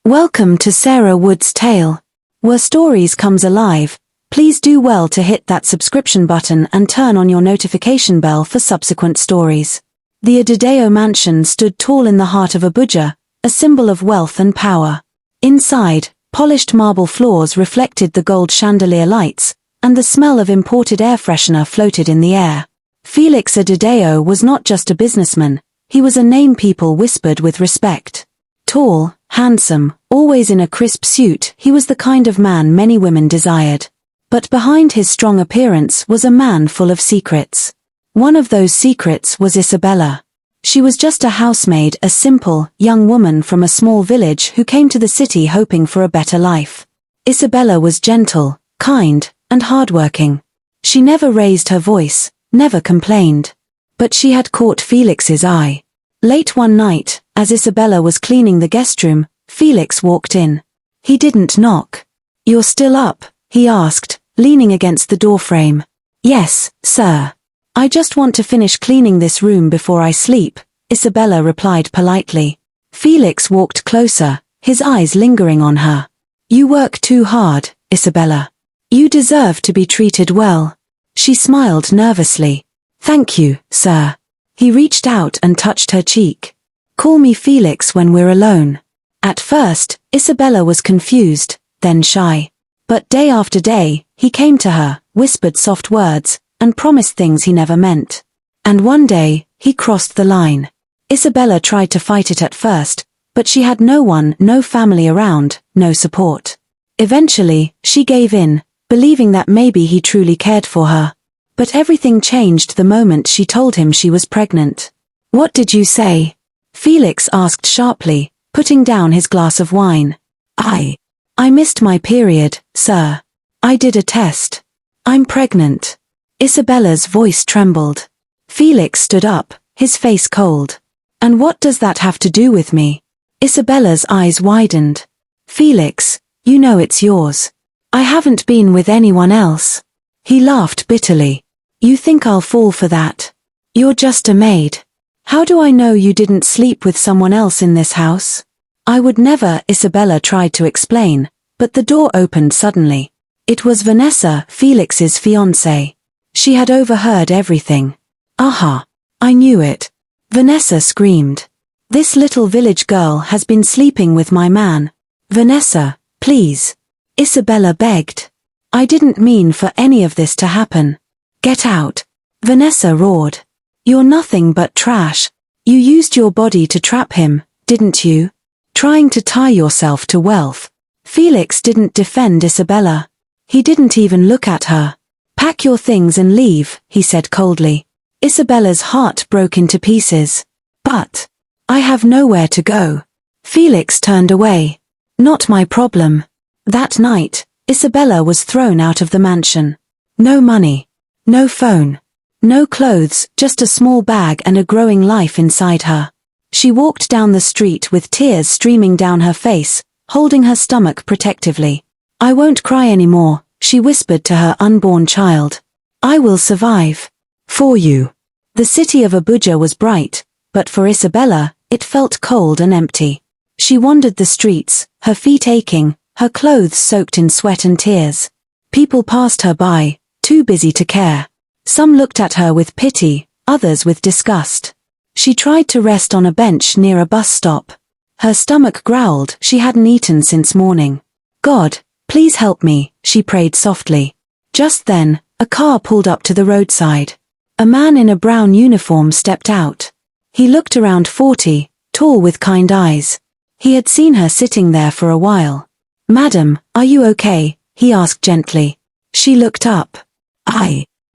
Welcome to Sarah Wood's Tale, where stories comes alive. Please do well to hit that subscription button and turn on your notification bell for subsequent stories. The Adideo mansion stood tall in the heart of Abuja, a symbol of wealth and power. Inside, polished marble floors reflected the gold chandelier lights, and the smell of imported air freshener floated in the air. Felix Adideo was not just a businessman, he was a name people whispered with respect. Tall, handsome, always in a crisp suit, he was the kind of man many women desired. But behind his strong appearance was a man full of secrets. One of those secrets was Isabella. She was just a housemaid, a simple, young woman from a small village who came to the city hoping for a better life. Isabella was gentle, kind, and hardworking. She never raised her voice, never complained. But she had caught Felix's eye. Late one night, as Isabella was cleaning the guest room, Felix walked in. He didn't knock. "You're still up?" he asked, leaning against the doorframe. "Yes, sir. I just want to finish cleaning this room before I sleep," Isabella replied politely. Felix walked closer, his eyes lingering on her. "You work too hard, Isabella. You deserve to be treated well." She smiled nervously. "Thank you, sir." He reached out and touched her cheek. "Call me Felix when we're alone." At first, Isabella was confused, then shy. But day after day, he came to her, whispered soft words, and promised things he never meant. And one day, he crossed the line. Isabella tried to fight it at first, but she had no one, no family around, no support. Eventually, she gave in, believing that maybe he truly cared for her. But everything changed the moment she told him she was pregnant. "What did you say?" Felix asked sharply, putting down his glass of wine. I missed my period, sir. I did a test. I'm pregnant." Isabella's voice trembled. Felix stood up, his face cold. "And what does that have to do with me?" Isabella's eyes widened. "Felix, you know it's yours. I haven't been with anyone else." He laughed bitterly. "You think I'll fall for that? You're just a maid. How do I know you didn't sleep with someone else in this house?" "I would never," Isabella tried to explain, but the door opened suddenly. It was Vanessa, Felix's fiancée. She had overheard everything. "Aha! I knew it." Vanessa screamed. "This little village girl has been sleeping with my man. Vanessa, please." Isabella begged. "I didn't mean for any of this to happen. Get out." Vanessa roared. "You're nothing but trash. You used your body to trap him, didn't you? Trying to tie yourself to wealth." Felix didn't defend Isabella. He didn't even look at her. "Pack your things and leave," he said coldly. Isabella's heart broke into pieces. "But I have nowhere to go." Felix turned away. "Not my problem." That night, Isabella was thrown out of the mansion. No money. No phone. No clothes, just a small bag and a growing life inside her. She walked down the street with tears streaming down her face, holding her stomach protectively. "I won't cry anymore," she whispered to her unborn child. "I will survive. For you." The city of Abuja was bright, but for Isabella, it felt cold and empty. She wandered the streets, her feet aching, her clothes soaked in sweat and tears. People passed her by, too busy to care. Some looked at her with pity, others with disgust. She tried to rest on a bench near a bus stop. Her stomach growled, she hadn't eaten since morning. "God, please help me," she prayed softly. Just then, a car pulled up to the roadside. A man in a brown uniform stepped out. He looked around 40, tall with kind eyes. He had seen her sitting there for a while. "Madam, are you okay?" he asked gently. She looked up.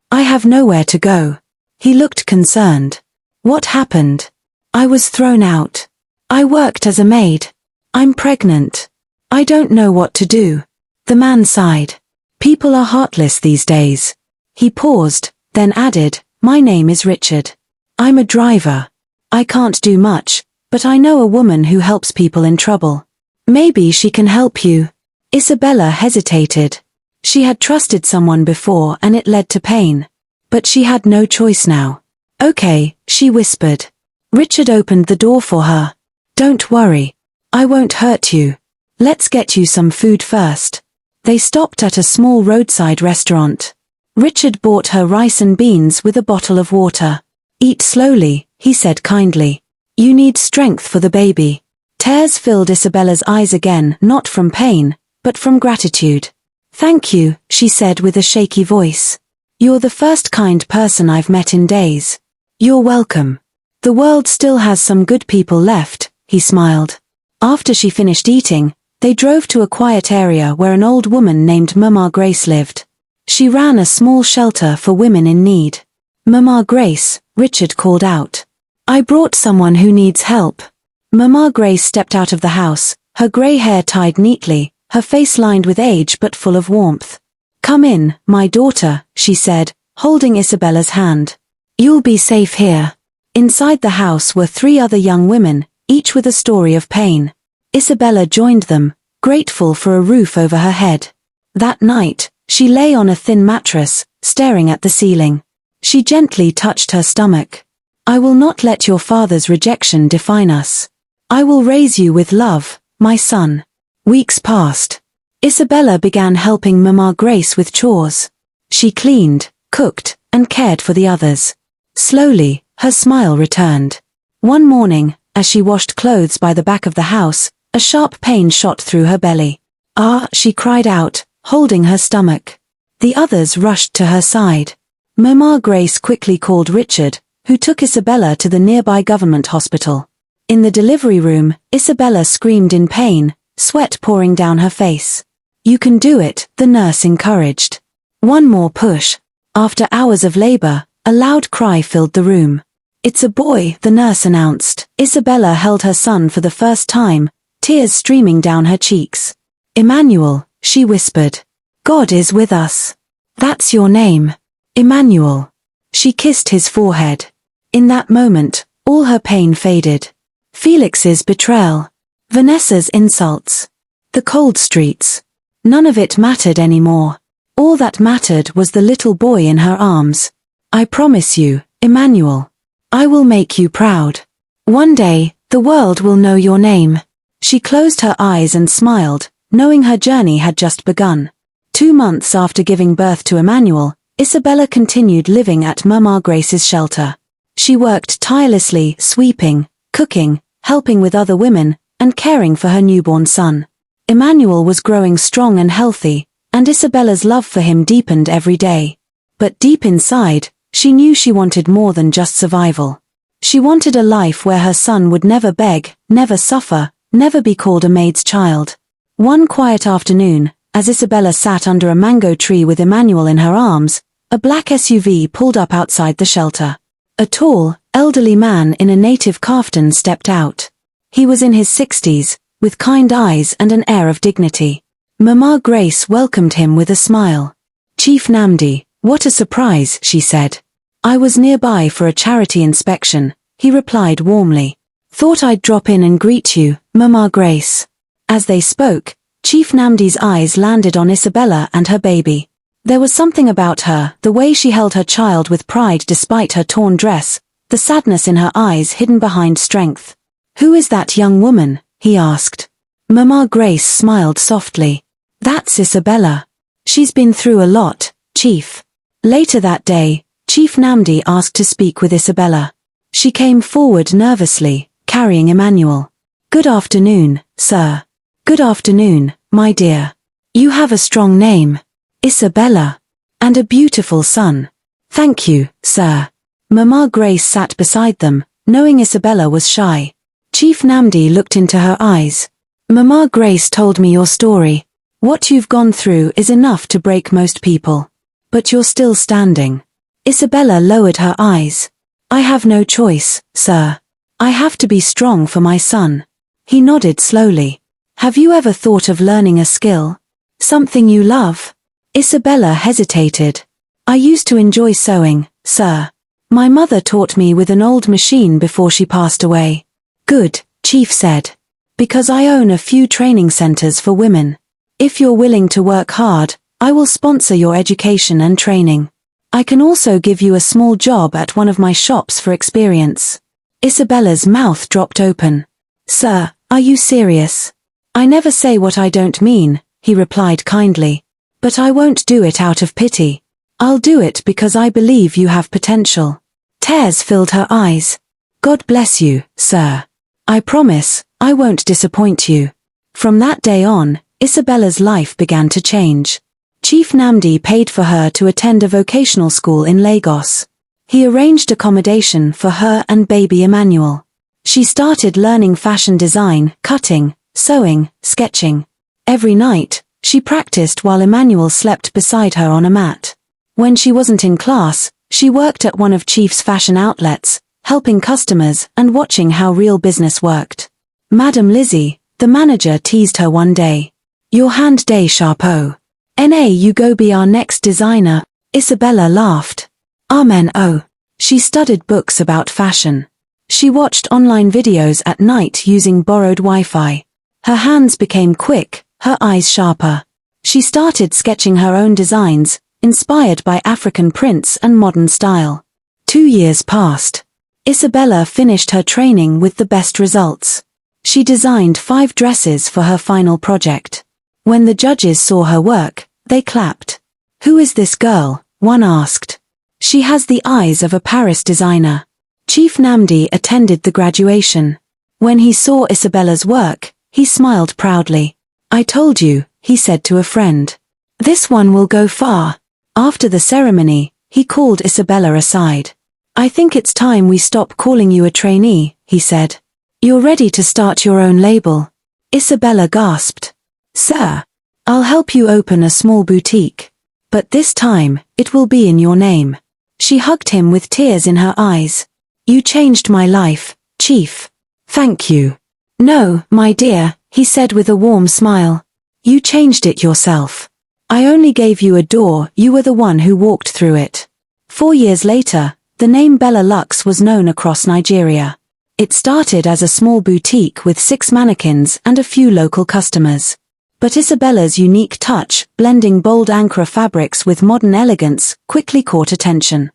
I have nowhere to go." He looked concerned. "What happened?" "I was thrown out. I worked as a maid. I'm pregnant. I don't know what to do." The man sighed. "People are heartless these days." He paused, then added, "My name is Richard. I'm a driver. I can't do much, but I know a woman who helps people in trouble. Maybe she can help you." Isabella hesitated. She had trusted someone before and it led to pain. But she had no choice now. "Okay," she whispered. Richard opened the door for her. "Don't worry. I won't hurt you." Let's get you some food first. They stopped at a small roadside restaurant. Richard bought her rice and beans with a bottle of water. Eat slowly, he said kindly. You need strength for the baby. Tears filled Isabella's eyes again, not from pain, but from gratitude. Thank you, she said with a shaky voice. You're the first kind person I've met in days. You're welcome. The world still has some good people left, he smiled. After she finished eating, they drove to a quiet area where an old woman named Mama Grace lived. She ran a small shelter for women in need. Mama Grace, Richard called out. I brought someone who needs help. Mama Grace stepped out of the house, her grey hair tied neatly, her face lined with age but full of warmth. Come in, my daughter, she said, holding Isabella's hand. You'll be safe here. Inside the house were 3 other young women, each with a story of pain. Isabella joined them, grateful for a roof over her head. That night, she lay on a thin mattress, staring at the ceiling. She gently touched her stomach. I will not let your father's rejection define us. I will raise you with love, my son. Weeks passed. Isabella began helping Mama Grace with chores. She cleaned, cooked, and cared for the others. Slowly, her smile returned. One morning, as she washed clothes by the back of the house, a sharp pain shot through her belly. Ah, she cried out, holding her stomach. The others rushed to her side. Mama Grace quickly called Richard, who took Isabella to the nearby government hospital. In the delivery room, Isabella screamed in pain, sweat pouring down her face. You can do it, the nurse encouraged. One more push. After hours of labor, a loud cry filled the room. It's a boy, the nurse announced. Isabella held her son for the first time, tears streaming down her cheeks. Emmanuel, she whispered. God is with us. That's your name. Emmanuel. She kissed his forehead. In that moment, all her pain faded. Felix's betrayal. Vanessa's insults. The cold streets. None of it mattered anymore. All that mattered was the little boy in her arms. I promise you, Emmanuel. I will make you proud. One day, the world will know your name. She closed her eyes and smiled, knowing her journey had just begun. 2 months after giving birth to Emmanuel, Isabella continued living at Mama Grace's shelter. She worked tirelessly, sweeping, cooking, helping with other women, and caring for her newborn son. Emmanuel was growing strong and healthy, and Isabella's love for him deepened every day. But deep inside, she knew she wanted more than just survival. She wanted a life where her son would never beg, never suffer, never be called a maid's child. One quiet afternoon, as Isabella sat under a mango tree with Emmanuel in her arms, a black SUV pulled up outside the shelter. A tall, elderly man in a native kaftan stepped out. He was in his 60s, with kind eyes and an air of dignity. Mama Grace welcomed him with a smile. Chief Namdi, what a surprise, she said. I was nearby for a charity inspection, he replied warmly. Thought I'd drop in and greet you, Mama Grace. As they spoke, Chief Namdi's eyes landed on Isabella and her baby. There was something about her, the way she held her child with pride despite her torn dress, the sadness in her eyes hidden behind strength. Who is that young woman? He asked. Mama Grace smiled softly. That's Isabella. She's been through a lot, Chief. Later that day, Chief Namdi asked to speak with Isabella. She came forward nervously, carrying Emmanuel. Good afternoon, sir. Good afternoon, my dear. You have a strong name. Isabella. And a beautiful son. Thank you, sir. Mama Grace sat beside them, knowing Isabella was shy. Chief Namdi looked into her eyes. Mama Grace told me your story. What you've gone through is enough to break most people. But you're still standing. Isabella lowered her eyes. I have no choice, sir. I have to be strong for my son. He nodded slowly. Have you ever thought of learning a skill? Something you love? Isabella hesitated. I used to enjoy sewing, sir. My mother taught me with an old machine before she passed away. Good, Chief said. Because I own a few training centers for women. If you're willing to work hard, I will sponsor your education and training. I can also give you a small job at one of my shops for experience. Isabella's mouth dropped open. Sir, are you serious? I never say what I don't mean, he replied kindly. But I won't do it out of pity. I'll do it because I believe you have potential. Tears filled her eyes. God bless you, sir. I promise, I won't disappoint you. From that day on, Isabella's life began to change. Chief Namdi paid for her to attend a vocational school in Lagos. He arranged accommodation for her and baby Emmanuel. She started learning fashion design, cutting, sewing, sketching. Every night, she practiced while Emmanuel slept beside her on a mat. When she wasn't in class, she worked at one of Chief's fashion outlets, helping customers and watching how real business worked. Madam Lizzie, the manager, teased her one day. Your hand day sharpo. Na you go be our next designer. Isabella laughed. Amen oh. She studied books about fashion. She watched online videos at night using borrowed Wi-Fi. Her hands became quick, her eyes sharper. She started sketching her own designs, inspired by African prints and modern style. 2 years passed. Isabella finished her training with the best results. She designed 5 dresses for her final project. When the judges saw her work, they clapped. Who is this girl? One asked. She has the eyes of a Paris designer. Chief Namdi attended the graduation. When he saw Isabella's work, he smiled proudly. I told you, he said to a friend. This one will go far. After the ceremony, he called Isabella aside. I think it's time we stop calling you a trainee, he said. You're ready to start your own label. Isabella gasped. Sir, I'll help you open a small boutique. But this time, it will be in your name. She hugged him with tears in her eyes. You changed my life, Chief. Thank you. No, my dear, he said with a warm smile. You changed it yourself. I only gave you a door, you were the one who walked through it. 4 years later, the name Bellux was known across Nigeria. It started as a small boutique with 6 mannequins and a few local customers. But Isabella's unique touch, blending bold Ankara fabrics with modern elegance, quickly caught attention.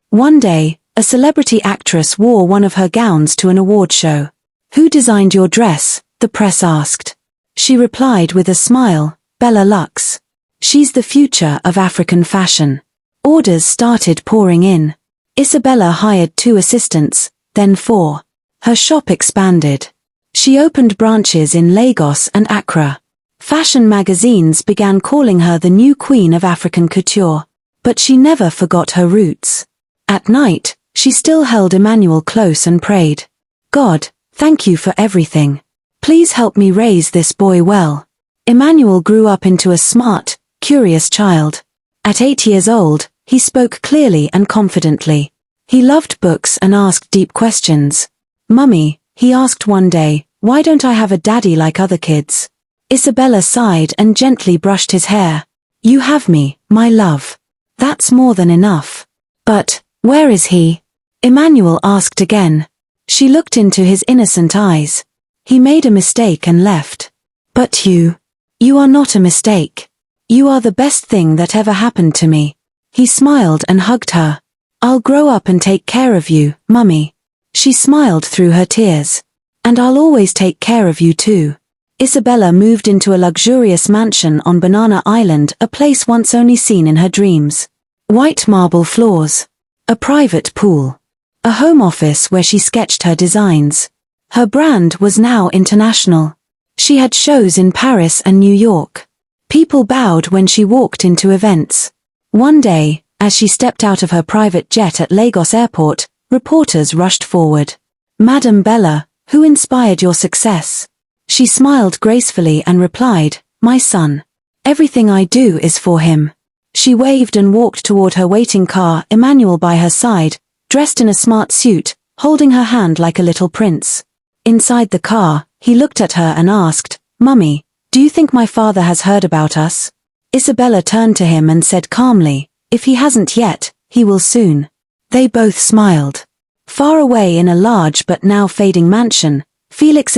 One day, a celebrity actress wore one of her gowns to an award show. Who designed your dress? The press asked. She replied with a smile, Bellux. She's the future of African fashion. Orders started pouring in. Isabella hired 2 assistants, then 4. Her shop expanded. She opened branches in Lagos and Accra. Fashion magazines began calling her the new queen of African couture. But she never forgot her roots. At night, she still held Emmanuel close and prayed. God, thank you for everything. Please help me raise this boy well. Emmanuel grew up into a smart, curious child. At 8 years old, he spoke clearly and confidently. He loved books and asked deep questions. Mummy, he asked one day, why don't I have a daddy like other kids? Isabella sighed and gently brushed his hair. You have me, my love. That's more than enough. But, where is he? Emmanuel asked again. She looked into his innocent eyes. He made a mistake and left. But you are not a mistake. You are the best thing that ever happened to me. He smiled and hugged her. I'll grow up and take care of you, Mummy. She smiled through her tears. And I'll always take care of you too. Isabella moved into a luxurious mansion on Banana Island, a place once only seen in her dreams. White marble floors. A private pool. A home office where she sketched her designs. Her brand was now international. She had shows in Paris and New York. People bowed when she walked into events. One day, as she stepped out of her private jet at Lagos Airport, reporters rushed forward. Madam Bella, who inspired your success? She smiled gracefully and replied, my son. Everything I do is for him. She waved and walked toward her waiting car, Emmanuel by her side, dressed in a smart suit, holding her hand like a little prince. Inside the car, he looked at her and asked, Mummy, do you think my father has heard about us? Isabella turned to him and said calmly, if he hasn't yet, he will soon. They both smiled. Far away in a large but now fading mansion, Felix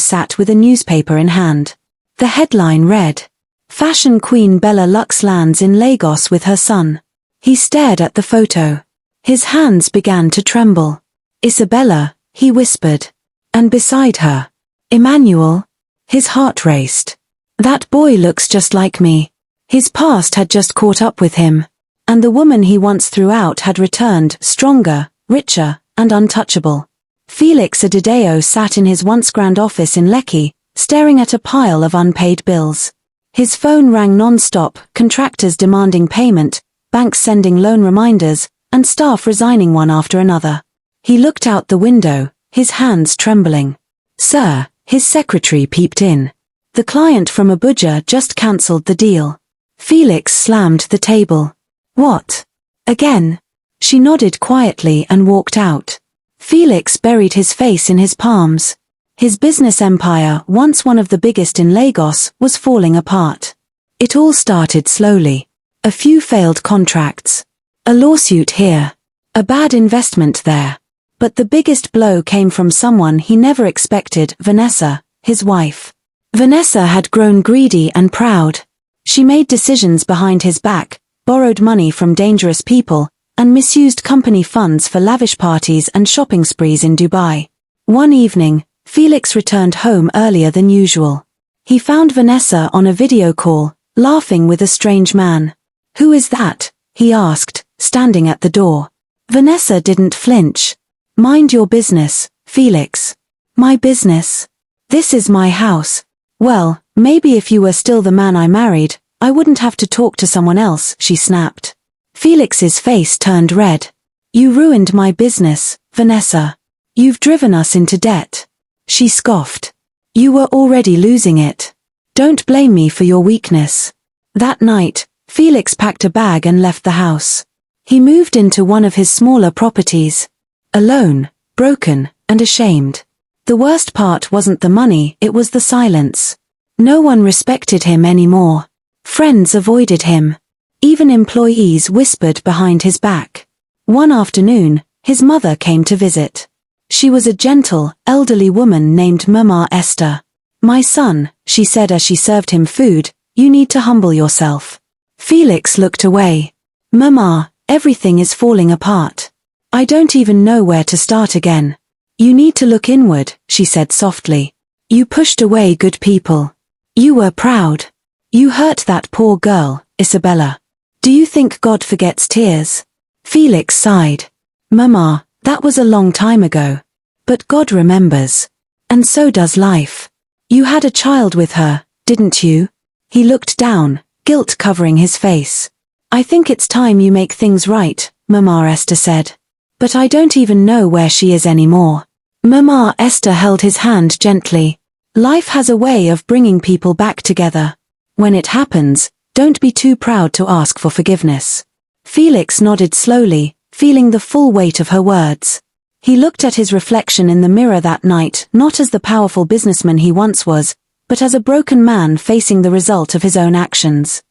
sat with a newspaper in hand. The headline read, Fashion Queen Bellux lands in Lagos with her son. He stared at the photo. His hands began to tremble. Isabella, he whispered. And beside her, Emmanuel. His heart raced. That boy looks just like me. His past had just caught up with him. And the woman he once threw out had returned, stronger, richer, and untouchable. Felix Adideo sat in his once grand office in Lekki, staring at a pile of unpaid bills. His phone rang non-stop, contractors demanding payment, banks sending loan reminders, and staff resigning one after another. He looked out the window, his hands trembling. "Sir," his secretary peeped in. "The client from Abuja just cancelled the deal." Felix slammed the table. "What? Again?" She nodded quietly and walked out. Felix buried his face in his palms. His business empire, once one of the biggest in Lagos, was falling apart. It all started slowly. A few failed contracts. A lawsuit here. A bad investment there. But the biggest blow came from someone he never expected, Vanessa, his wife. Vanessa had grown greedy and proud. She made decisions behind his back, borrowed money from dangerous people, and misused company funds for lavish parties and shopping sprees in Dubai. One evening, Felix returned home earlier than usual. He found Vanessa on a video call, laughing with a strange man. "Who is that?" he asked, standing at the door. Vanessa didn't flinch. "Mind your business, Felix." "My business? This is my house." "Well, maybe if you were still the man I married, I wouldn't have to talk to someone else," she snapped. Felix's face turned red. "You ruined my business, Vanessa. You've driven us into debt." She scoffed. "You were already losing it. Don't blame me for your weakness." That night, Felix packed a bag and left the house. He moved into one of his smaller properties. Alone, broken, and ashamed. The worst part wasn't the money, it was the silence. No one respected him anymore. Friends avoided him. Even employees whispered behind his back. One afternoon, his mother came to visit. She was a gentle, elderly woman named Mama Esther. "My son," she said as she served him food, "you need to humble yourself." Felix looked away. "Mama, everything is falling apart. I don't even know where to start again." "You need to look inward," she said softly. "You pushed away good people. You were proud. You hurt that poor girl, Isabella. Do you think God forgets tears?" Felix sighed. "Mama, that was a long time ago. But God remembers. And so does life. You had a child with her, didn't you?" He looked down, guilt covering his face. "I think it's time you make things right," Mama Esther said. "But I don't even know where she is anymore." Mama Esther held his hand gently. "Life has a way of bringing people back together. When it happens, don't be too proud to ask for forgiveness." Felix nodded slowly, feeling the full weight of her words. He looked at his reflection in the mirror that night, not as the powerful businessman he once was, but as a broken man facing the result of his own actions.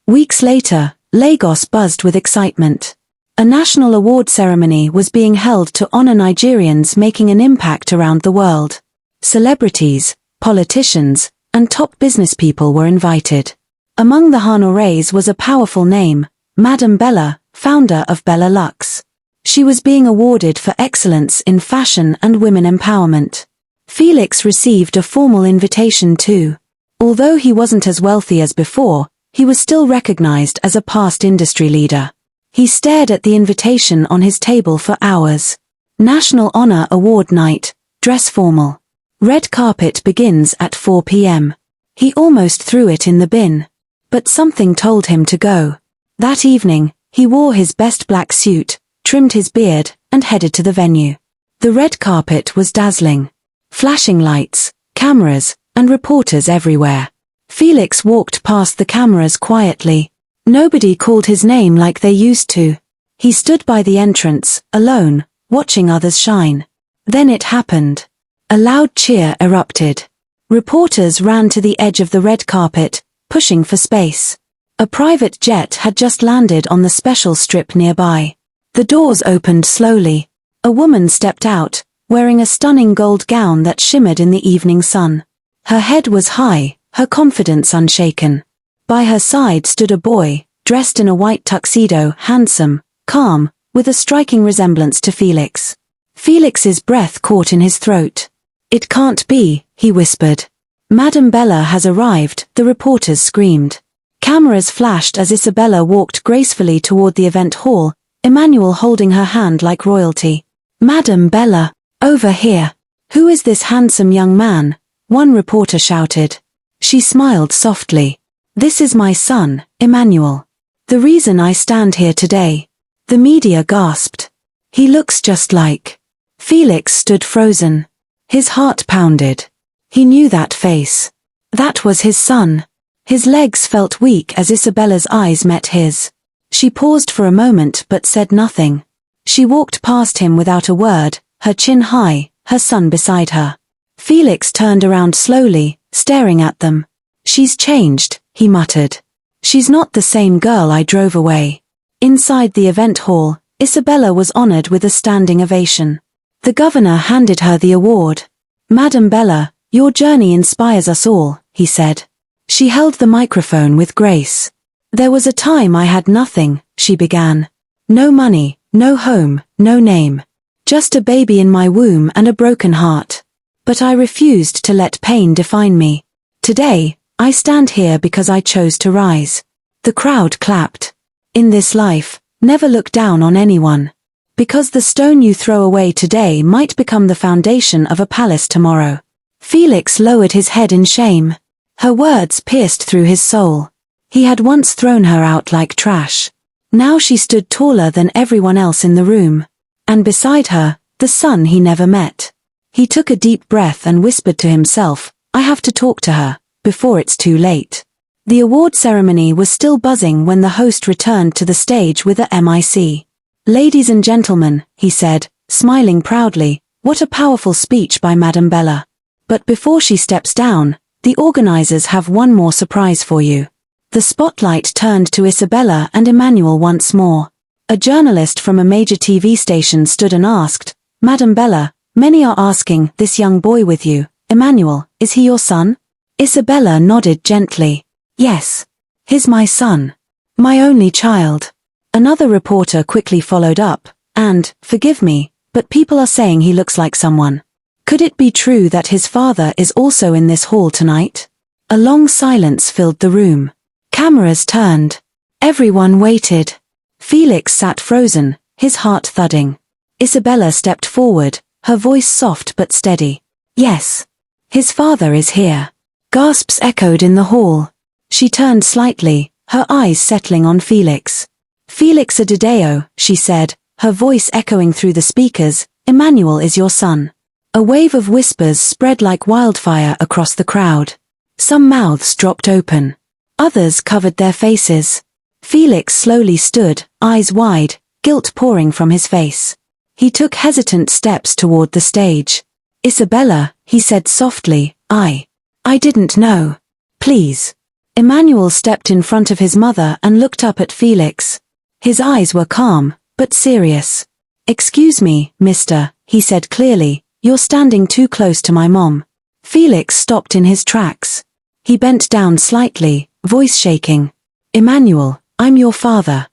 Weeks later, Lagos buzzed with excitement. A national award ceremony was being held to honor Nigerians making an impact around the world. Celebrities, politicians, and top business people were invited. Among the honorees was a powerful name, Madame Bella, founder of Bellux. She was being awarded for excellence in fashion and women empowerment. Felix received a formal invitation too. Although he wasn't as wealthy as before, he was still recognized as a past industry leader. He stared at the invitation on his table for hours. National Honor Award Night, dress formal. Red carpet begins at 4 p.m. He almost threw it in the bin. But something told him to go. That evening, he wore his best black suit, trimmed his beard, and headed to the venue. The red carpet was dazzling. Flashing lights, cameras, and reporters everywhere. Felix walked past the cameras quietly. Nobody called his name like they used to. He stood by the entrance, alone, watching others shine. Then it happened. A loud cheer erupted. Reporters ran to the edge of the red carpet, pushing for space. A private jet had just landed on the special strip nearby. The doors opened slowly. A woman stepped out, wearing a stunning gold gown that shimmered in the evening sun. Her head was high, her confidence unshaken. By her side stood a boy, dressed in a white tuxedo, handsome, calm, with a striking resemblance to Felix. Felix's breath caught in his throat. "It can't be," he whispered. Madame Bella has arrived, the reporters screamed. Cameras flashed as Isabella walked gracefully toward the event hall, Emmanuel holding her hand like royalty. Madame Bella, over here. Who is this handsome young man? One reporter shouted. She smiled softly. This is my son, Emmanuel. The reason I stand here today. The media gasped. He looks just like. Felix stood frozen. His heart pounded. He knew that face. That was his son. His legs felt weak as Isabella's eyes met his. She paused for a moment but said nothing. She walked past him without a word, her chin high, her son beside her. Felix turned around slowly, staring at them. She's changed, he muttered. She's not the same girl I drove away. Inside the event hall, Isabella was honored with a standing ovation. The governor handed her the award. Madame Bella, your journey inspires us all, he said. She held the microphone with grace. There was a time I had nothing, she began. No money, no home, no name. Just a baby in my womb and a broken heart. But I refused to let pain define me. Today, I stand here because I chose to rise. The crowd clapped. In this life, never look down on anyone. Because the stone you throw away today might become the foundation of a palace tomorrow. Felix lowered his head in shame. Her words pierced through his soul. He had once thrown her out like trash. Now she stood taller than everyone else in the room. And beside her, the son he never met. He took a deep breath and whispered to himself, I have to talk to her, before it's too late. The award ceremony was still buzzing when the host returned to the stage with a mic. Ladies and gentlemen, he said, smiling proudly, what a powerful speech by Madame Bella. But before she steps down, the organizers have one more surprise for you. The spotlight turned to Isabella and Emmanuel once more. A journalist from a major TV station stood and asked, Madame Bella, many are asking, this young boy with you, Emmanuel, is he your son? Isabella nodded gently. Yes. He's my son. My only child. Another reporter quickly followed up, and, forgive me, but people are saying he looks like someone. Could it be true that his father is also in this hall tonight? A long silence filled the room. Cameras turned. Everyone waited. Felix sat frozen, his heart thudding. Isabella stepped forward, her voice soft but steady. Yes. His father is here. Gasps echoed in the hall. She turned slightly, her eyes settling on Felix. Felix Adideo, she said, her voice echoing through the speakers, Emmanuel is your son. A wave of whispers spread like wildfire across the crowd. Some mouths dropped open. Others covered their faces. Felix slowly stood, eyes wide, guilt pouring from his face. He took hesitant steps toward the stage. Isabella, he said softly, I didn't know. Please. Emmanuel stepped in front of his mother and looked up at Felix. His eyes were calm, but serious. Excuse me, mister, he said clearly, you're standing too close to my mom. Felix stopped in his tracks. He bent down slightly, voice shaking. Emmanuel, I'm your father.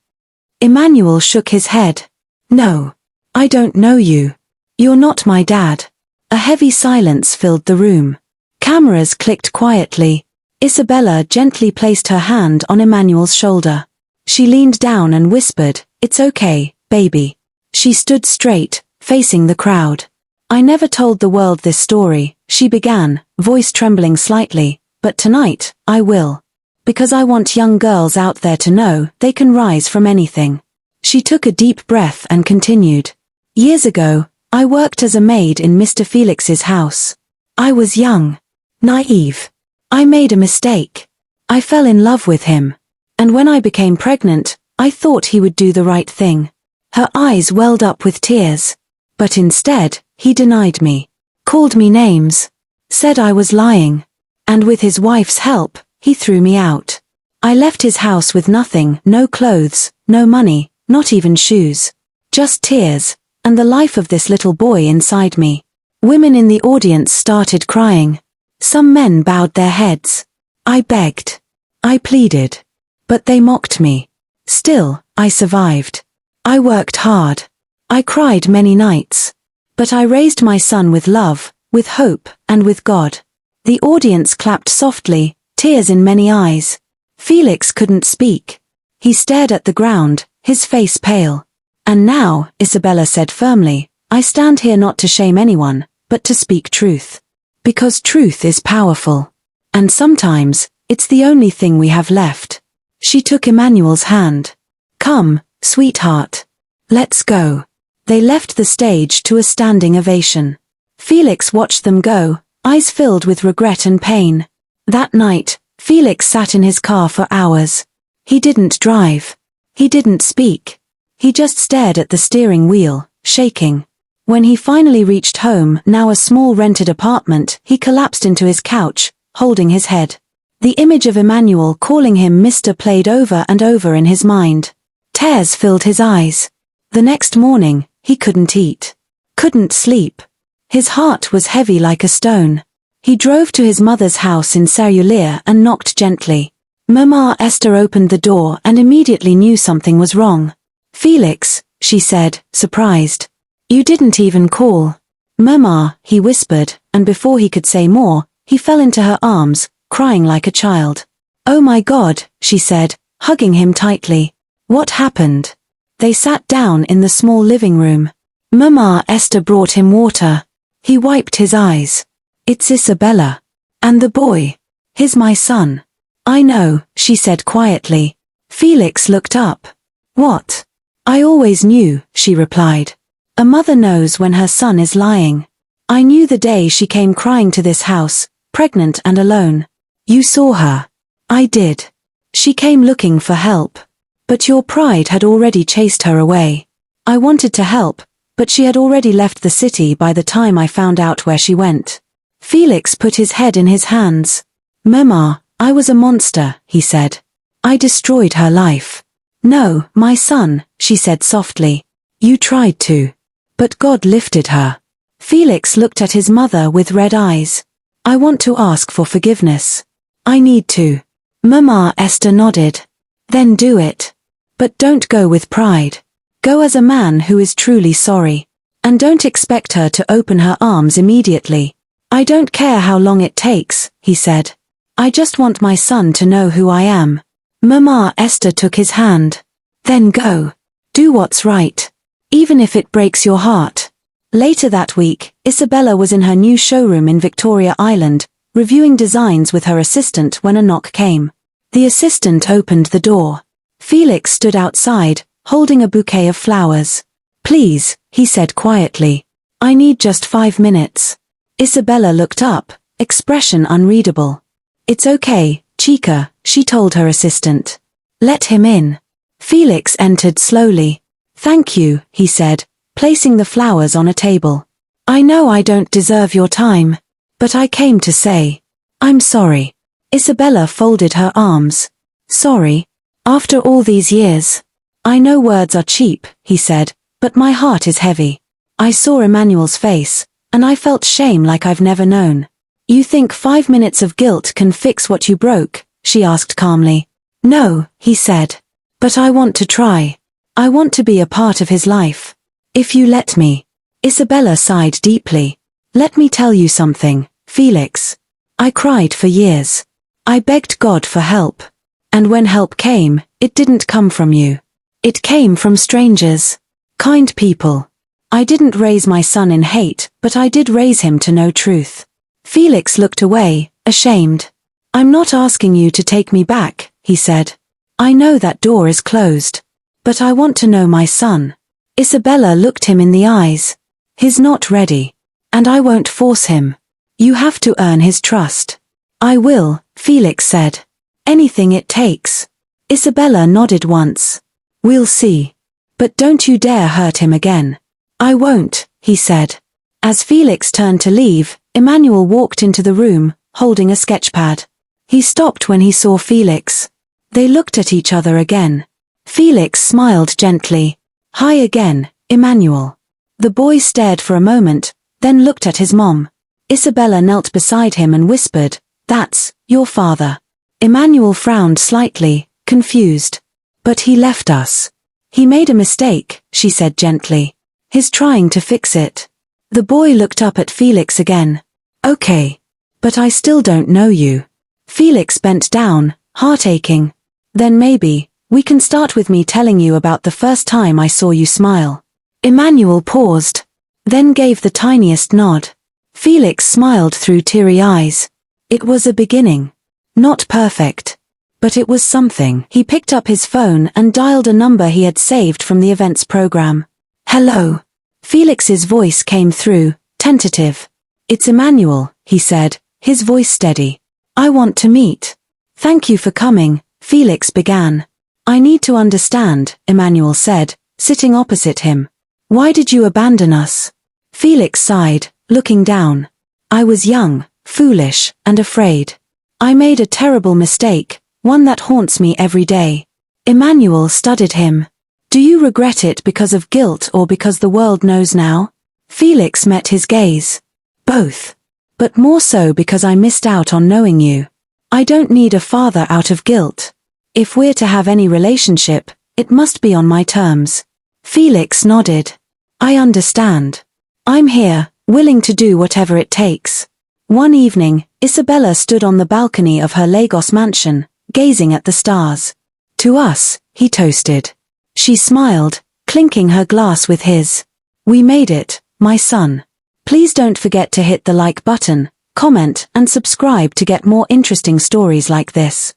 Emmanuel shook his head. No. I don't know you. You're not my dad. A heavy silence filled the room. Cameras clicked quietly. Isabella gently placed her hand on Emmanuel's shoulder. She leaned down and whispered, It's okay, baby. She stood straight, facing the crowd. I never told the world this story, she began, voice trembling slightly, but tonight, I will. Because I want young girls out there to know they can rise from anything. She took a deep breath and continued. Years ago, I worked as a maid in Mr. Felix's house. I was young. Naive. I made a mistake. I fell in love with him. And when I became pregnant, I thought he would do the right thing. Her eyes welled up with tears. But instead, he denied me. Called me names. Said I was lying. And with his wife's help, he threw me out. I left his house with nothing, no clothes, no money, not even shoes. Just tears, and the life of this little boy inside me. Women in the audience started crying. Some men bowed their heads. I begged. I pleaded. But they mocked me. Still, I survived. I worked hard. I cried many nights. But I raised my son with love, with hope, and with God. The audience clapped softly, tears in many eyes. Felix couldn't speak. He stared at the ground, his face pale. And now, Isabella said firmly, I stand here not to shame anyone, but to speak truth. Because truth is powerful. And sometimes, it's the only thing we have left. She took Emmanuel's hand. Come, sweetheart. Let's go. They left the stage to a standing ovation. Felix watched them go, eyes filled with regret and pain. That night, Felix sat in his car for hours. He didn't drive. He didn't speak. He just stared at the steering wheel, shaking. When he finally reached home, now a small rented apartment, he collapsed into his couch, holding his head. The image of Emmanuel calling him Mr. played over and over in his mind. Tears filled his eyes. The next morning, he couldn't eat. Couldn't sleep. His heart was heavy like a stone. He drove to his mother's house in Cerulean and knocked gently. Mama Esther opened the door and immediately knew something was wrong. Felix, she said, surprised. You didn't even call. Mama, he whispered, and before he could say more, he fell into her arms, crying like a child. Oh my God, she said, hugging him tightly. What happened? They sat down in the small living room. Mama Esther brought him water. He wiped his eyes. It's Isabella. And the boy. He's my son. I know, she said quietly. Felix looked up. What? I always knew, she replied. A mother knows when her son is lying. I knew the day she came crying to this house, pregnant and alone. You saw her. I did. She came looking for help. But your pride had already chased her away. I wanted to help, but she had already left the city by the time I found out where she went. Felix put his head in his hands. Mama, I was a monster, he said. I destroyed her life. No, my son, she said softly. You tried to. But God lifted her. Felix looked at his mother with red eyes. I want to ask for forgiveness. I need to. Mama Esther nodded. Then do it. But don't go with pride. Go as a man who is truly sorry. And don't expect her to open her arms immediately. I don't care how long it takes, he said. I just want my son to know who I am. Mama Esther took his hand. Then go. Do what's right. Even if it breaks your heart. Later that week, Isabella was in her new showroom in Victoria Island, reviewing designs with her assistant when a knock came. The assistant opened the door. Felix stood outside, holding a bouquet of flowers. Please, he said quietly. I need just 5 minutes. Isabella looked up, expression unreadable. It's okay, chica, she told her assistant. Let him in. Felix entered slowly. Thank you, he said, placing the flowers on a table. I know I don't deserve your time. But I came to say. I'm sorry. Isabella folded her arms. Sorry. After all these years. I know words are cheap, he said, but my heart is heavy. I saw Emmanuel's face, and I felt shame like I've never known. You think 5 minutes of guilt can fix what you broke? She asked calmly. No, he said. But I want to try. I want to be a part of his life. If you let me. Isabella sighed deeply. Let me tell you something, Felix. I cried for years. I begged God for help. And when help came, it didn't come from you. It came from strangers. Kind people. I didn't raise my son in hate, but I did raise him to know truth. Felix looked away, ashamed. I'm not asking you to take me back, he said. I know that door is closed. But I want to know my son. Isabella looked him in the eyes. He's not ready. And I won't force him. You have to earn his trust. I will, Felix said. Anything it takes. Isabella nodded once. We'll see. But don't you dare hurt him again. I won't, he said. As Felix turned to leave, Emmanuel walked into the room, holding a sketchpad. He stopped when he saw Felix. They looked at each other again. Felix smiled gently. Hi again, Emmanuel. The boy stared for a moment, then looked at his mom. Isabella knelt beside him and whispered, That's your father. Emmanuel frowned slightly, confused. But he left us. He made a mistake, she said gently. He's trying to fix it. The boy looked up at Felix again. Okay. But I still don't know you. Felix bent down, heart aching. Then maybe, we can start with me telling you about the first time I saw you smile. Emmanuel paused, then gave the tiniest nod. Felix smiled through teary eyes. It was a beginning. Not perfect. But it was something. He picked up his phone and dialed a number he had saved from the events program. Hello. Felix's voice came through, tentative. It's Emmanuel, he said, his voice steady. I want to meet. Thank you for coming, Felix began. I need to understand, Emmanuel said, sitting opposite him. Why did you abandon us? Felix sighed, looking down. I was young, foolish, and afraid. I made a terrible mistake, one that haunts me every day. Emmanuel studied him. Do you regret it because of guilt or because the world knows now? Felix met his gaze. Both. But more so because I missed out on knowing you. I don't need a father out of guilt. If we're to have any relationship, it must be on my terms. Felix nodded. I understand. I'm here, willing to do whatever it takes. One evening, Isabella stood on the balcony of her Lagos mansion, gazing at the stars. To us, he toasted. She smiled, clinking her glass with his. We made it, my son. Please don't forget to hit the like button, comment and subscribe to get more interesting stories like this.